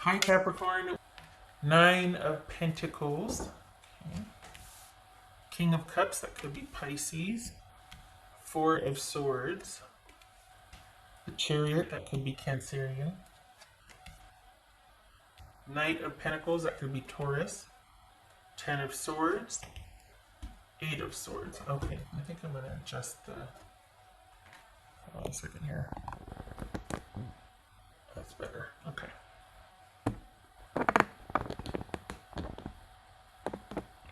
Hi Capricorn. Nine of Pentacles. Okay. King of Cups, that could be Pisces. Four of Swords. The Chariot, that could be Cancerian. Knight of Pentacles, that could be Taurus. Ten of Swords. Eight of Swords. Okay, I think I'm going to adjust the... Hold on a second here. That's better. Okay.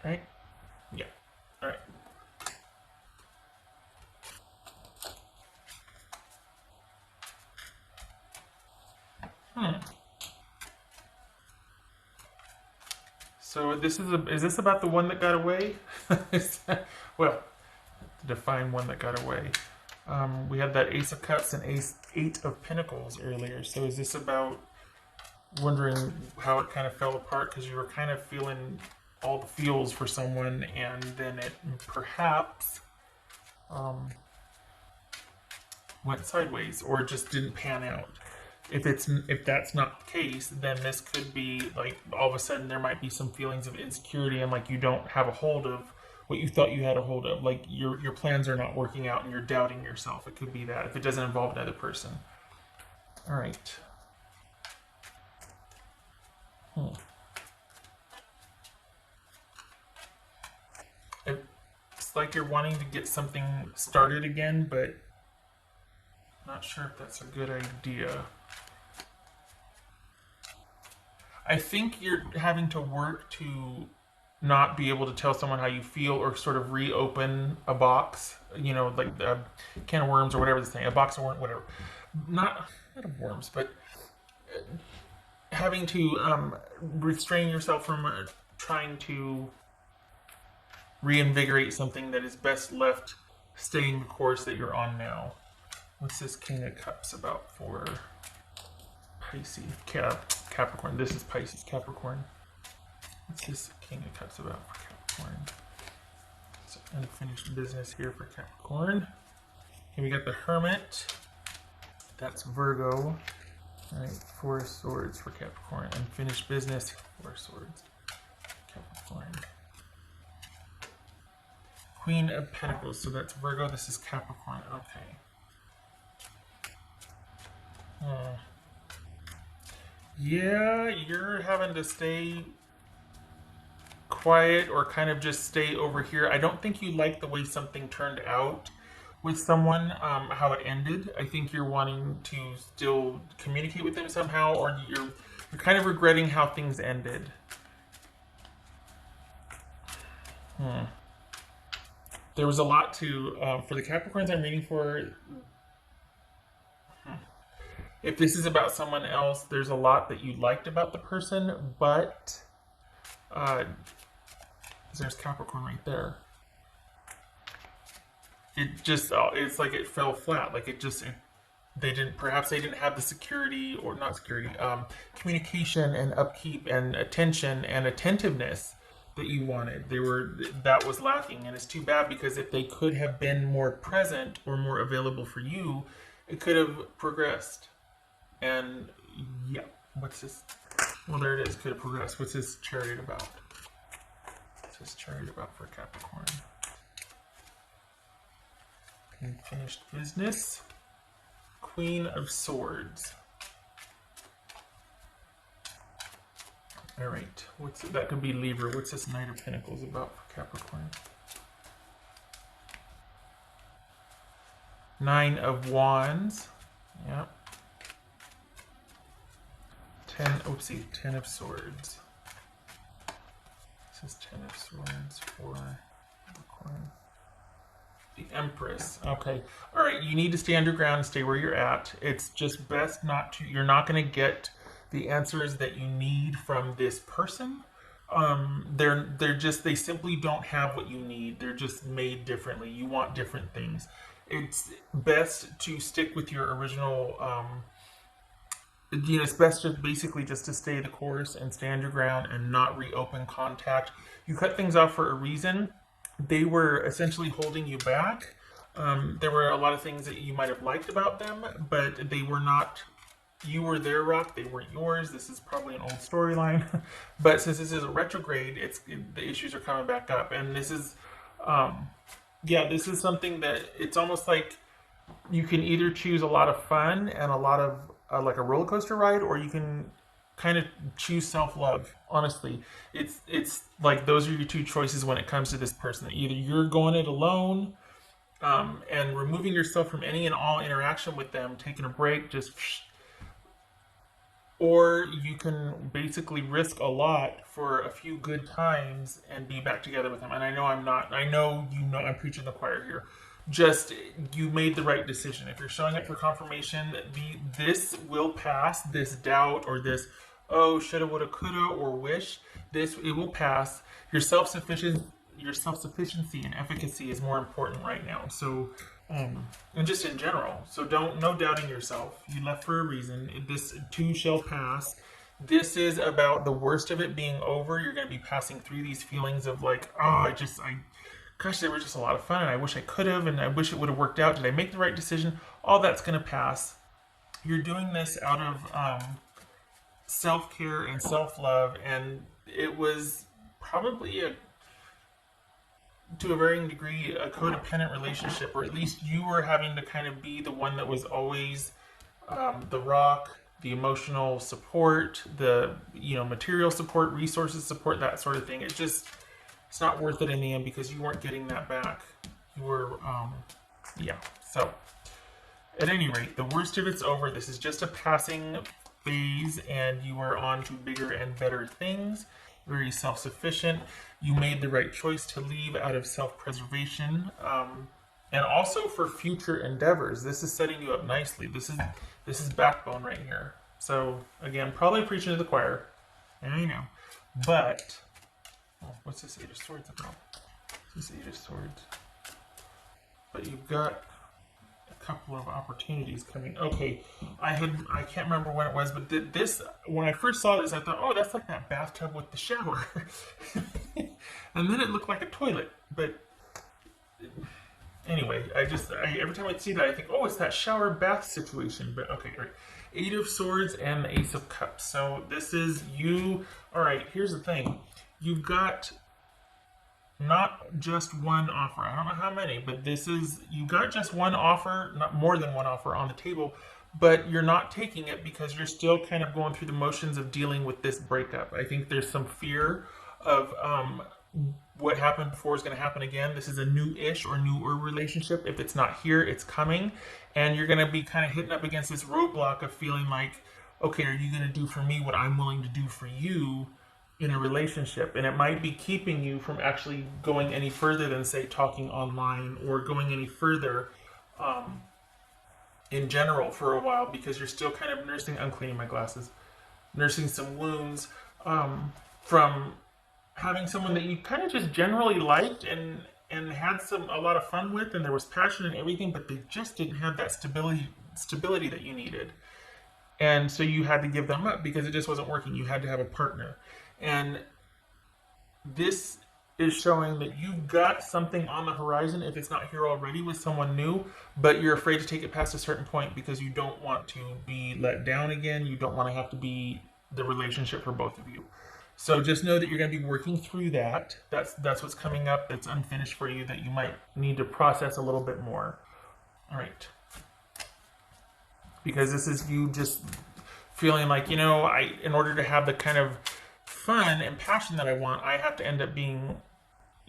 Right? Yeah. All right. So this is this about the one that got away? Well, to define one that got away. We had that Ace of Cups and Eight of Pentacles earlier. So is this about wondering how it kind of fell apart because you were kind of feeling all the feels for someone and then it perhaps went sideways or just didn't pan out? If that's not the case, then this could be like all of a sudden there might be some feelings of insecurity and like you don't have a hold of what you thought you had a hold of. Like your plans are not working out and you're doubting yourself. It could be that if it doesn't involve another person. All right. It's like you're wanting to get something started again, but not sure if that's a good idea. I think you're having to work to not be able to tell someone how you feel or sort of reopen a box, you know, like a can of worms or whatever the thing, a box of worms, whatever. Not of worms, but having to restrain yourself from trying to reinvigorate something that is best left staying the course that you're on now. What's this King of Cups about for Pisces? Capricorn. This is Pisces, Capricorn. What's this King of Cups about for Capricorn? So unfinished business here for Capricorn. And we got the Hermit. That's Virgo. All right, Four of Swords for Capricorn. Unfinished business, Four of Swords. Capricorn. Queen of Pentacles. So that's Virgo. This is Capricorn. Okay. Yeah, you're having to stay quiet or kind of just stay over here. I don't think you like the way something turned out with someone, how it ended. I think you're wanting to still communicate with them somehow, or you're kind of regretting how things ended. There was a lot to, for the Capricorns I'm reading for, if this is about someone else, there's a lot that you liked about the person, but there's Capricorn right there. It just, it's like it fell flat. Like it just, perhaps they didn't have the security, or not security, communication and upkeep and attention and attentiveness that you wanted. That was lacking, and it's too bad because if they could have been more present or more available for you, it could have progressed. And yeah, what's this? Well, there it is. Could have progressed. What's this Chariot about? What's this Chariot about for Capricorn? Unfinished business. Queen of Swords. All right. That could be Libra. What's this Knight of Pentacles about for Capricorn? Nine of Wands. Yeah. Ten of Swords. This is Ten of Swords for Capricorn. The Empress. Okay. All right. You need to stay underground and stay where you're at. It's just best not to. You're not going to get the answers that you need from this person. They simply don't have what you need. They're just made differently. You want different things. It's best to stick with your original. It's best to basically just to stay the course and stand your ground and not reopen contact. You cut things off for a reason. They were essentially holding you back. There were a lot of things that you might have liked about them, but they were not you were their rock, they weren't yours. This is probably an old storyline, but since this is a retrograde, the issues are coming back up, and this is, um, yeah, this is something that it's almost like you can either choose a lot of fun and a lot of like a roller coaster ride, or you can kind of choose self love. Honestly, it's like those are your two choices when it comes to this person. Either you're going it alone, and removing yourself from any and all interaction with them, taking a break, just, or you can basically risk a lot for a few good times and be back together with them. And I know I'm not, I know you know I'm preaching the choir here. Just you made the right decision. If you're showing up for confirmation, this will pass. This doubt or this oh shoulda woulda coulda or wish, this it will pass. Your self-sufficiency and efficacy is more important right now. So and just in general. So no doubting yourself. You left for a reason. This too shall pass. This is about the worst of it being over. You're going to be passing through these feelings of like, oh, gosh, they were just a lot of fun, and I wish I could have, and I wish it would have worked out. Did I make the right decision? All that's going to pass. You're doing this out of self-care and self-love, and it was probably to a varying degree a codependent relationship, or at least you were having to kind of be the one that was always the rock, the emotional support, the material support, resources support, that sort of thing. It's not worth it in the end because you weren't getting that back. You were yeah. So at any rate, the worst of it's over. This is just a passing phase, and you are on to bigger and better things. Very self-sufficient. You made the right choice to leave out of self-preservation, and also for future endeavors. This is setting you up nicely. This is backbone right here. So again, probably preaching to the choir, and I know, but what's this Eight of Swords about? This is Eight of Swords, but you've got a couple of opportunities coming. Okay, I can't remember when it was, but this, when I first saw this, I thought, oh, that's like that bathtub with the shower. And then it looked like a toilet. But anyway, every time I see that, I think, oh, it's that shower bath situation. But okay, right. Eight of Swords and the Ace of Cups. So this is you. All right, here's the thing. You've got not just one offer. I don't know how many, but you got just one offer, not more than one offer on the table, but you're not taking it because you're still kind of going through the motions of dealing with this breakup. I think there's some fear of what happened before is going to happen again. This is a new-ish or newer relationship. If it's not here, it's coming, and you're going to be kind of hitting up against this roadblock of feeling like, okay, are you going to do for me what I'm willing to do for you in a relationship? And it might be keeping you from actually going any further than, say, talking online, or going any further in general for a while, because you're still kind of nursing, I'm cleaning my glasses, nursing some wounds from having someone that you kind of just generally liked and had a lot of fun with, and there was passion and everything, but they just didn't have that stability that you needed. And so you had to give them up because it just wasn't working. You had to have a partner. And this is showing that you've got something on the horizon, if it's not here already, with someone new, but you're afraid to take it past a certain point because you don't want to be let down again. You don't want to have to be the relationship for both of you. So just know that you're going to be working through that. That's what's coming up that's unfinished for you, that you might need to process a little bit more. All right. Because this is you just feeling like, in order to have the kind of fun and passion that I want, I have to end up being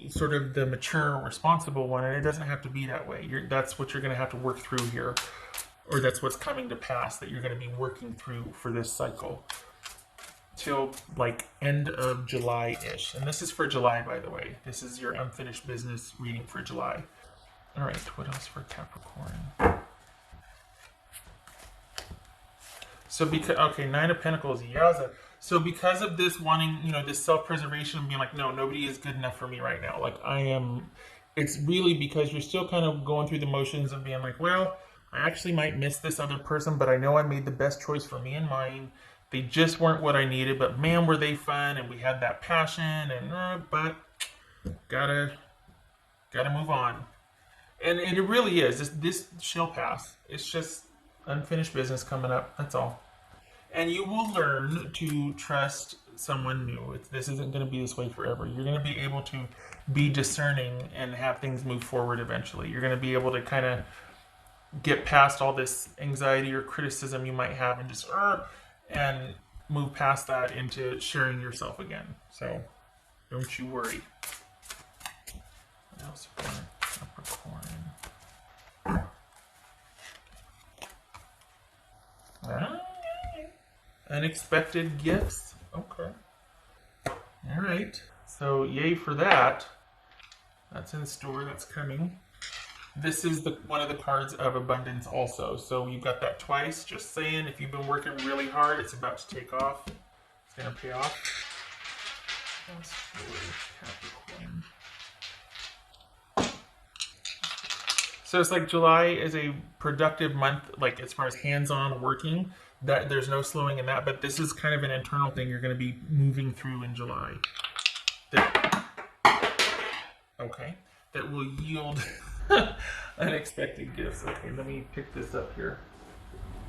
sort of the mature, responsible one, and it doesn't have to be that way. That's what you're going to have to work through here, or that's what's coming to pass that you're going to be working through for this cycle till like end of July-ish. And this is for July, by the way. This is your unfinished business reading for July. All right, what else for Capricorn? So Nine of Pentacles, Yaza. So because of this wanting, this self-preservation, being like, no, nobody is good enough for me right now. Like it's really because you're still kind of going through the motions of being like, well, I actually might miss this other person, but I know I made the best choice for me and mine. They just weren't what I needed, but man, were they fun, and we had that passion, and but gotta move on. And it really is. This shall pass. It's just unfinished business coming up. That's all. And you will learn to trust someone new. This isn't going to be this way forever. You're going to be able to be discerning and have things move forward eventually. You're going to be able to kind of get past all this anxiety or criticism you might have and just and move past that into sharing yourself again. So don't you worry. What else for Capricorn? Unexpected gifts. Okay. All right. So yay for that. That's in store. That's coming. This is one of the cards of abundance also. So you've got that twice. Just saying, if you've been working really hard, it's about to take off. It's going to pay off. That's for Capricorn. So it's like July is a productive month, like as far as hands-on working. That there's no slowing in that, but this is kind of an internal thing you're going to be moving through in July. That will yield unexpected gifts. Okay, let me pick this up here.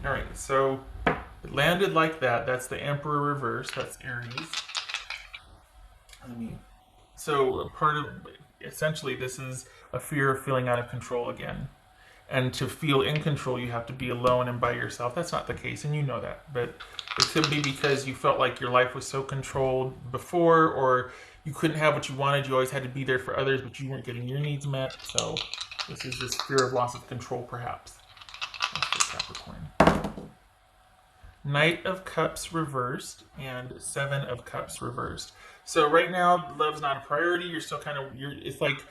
All right, so it landed like that. That's the Emperor reverse. That's Aries. So part of, essentially, this is a fear of feeling out of control again. And to feel in control, you have to be alone and by yourself. That's not the case, and you know that. But it could be because you felt like your life was so controlled before, or you couldn't have what you wanted. You always had to be there for others, but you weren't getting your needs met. So this is just fear of loss of control, perhaps. That's for Capricorn. Knight of Cups reversed and Seven of Cups reversed. So right now, love's not a priority. You're still kind of, it's like,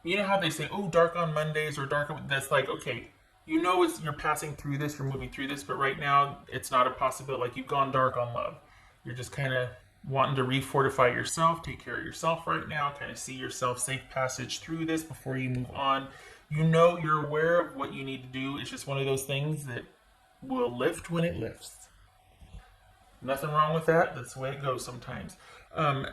you know how they say, oh, dark on Mondays or dark on, that's like, okay, you know you're passing through this, you're moving through this, but right now it's not a possibility. Like you've gone dark on love. You're just kind of wanting to refortify yourself, take care of yourself right now, kind of see yourself safe passage through this before you move on. You know, you're aware of what you need to do. It's just one of those things that will lift when it lifts. Nothing wrong with that. That's the way it goes sometimes.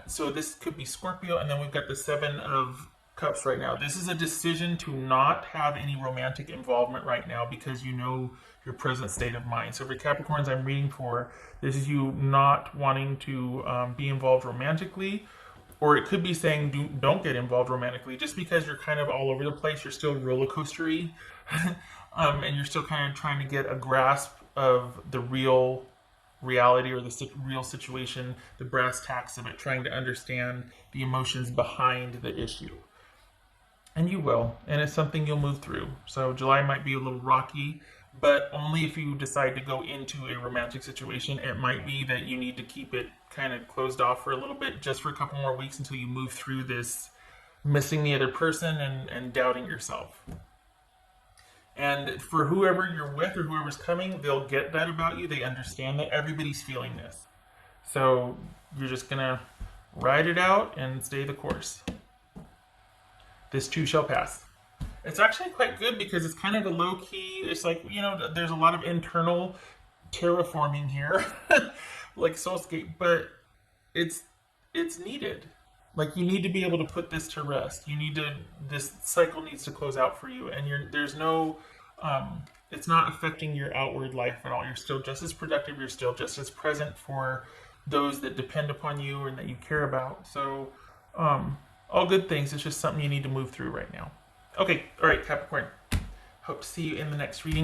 So this could be Scorpio, and then we've got the Seven of Cups right now. This is a decision to not have any romantic involvement right now because you know your present state of mind. So for Capricorns I'm reading for, this is you not wanting to be involved romantically, or it could be saying don't get involved romantically just because you're kind of all over the place. You're still roller coastery and you're still kind of trying to get a grasp of the real reality or the real situation, the brass tacks of it, trying to understand the emotions behind the issue. And you will, and it's something you'll move through. So July might be a little rocky, but only if you decide to go into a romantic situation. It might be that you need to keep it kind of closed off for a little bit, just for a couple more weeks until you move through this missing the other person and doubting yourself. And for whoever you're with or whoever's coming, they'll get that about you. They understand that everybody's feeling this. So you're just going to ride it out and stay the course. This too shall pass. It's actually quite good because it's kind of a low key. It's like, you know, there's a lot of internal terraforming here, like Soulscape, but it's needed. Like you need to be able to put this to rest. This cycle needs to close out for you, and there's no, it's not affecting your outward life at all. You're still just as productive. You're still just as present for those that depend upon you and that you care about. So, all good things. It's just something you need to move through right now. Okay. All right, Capricorn. Hope to see you in the next reading.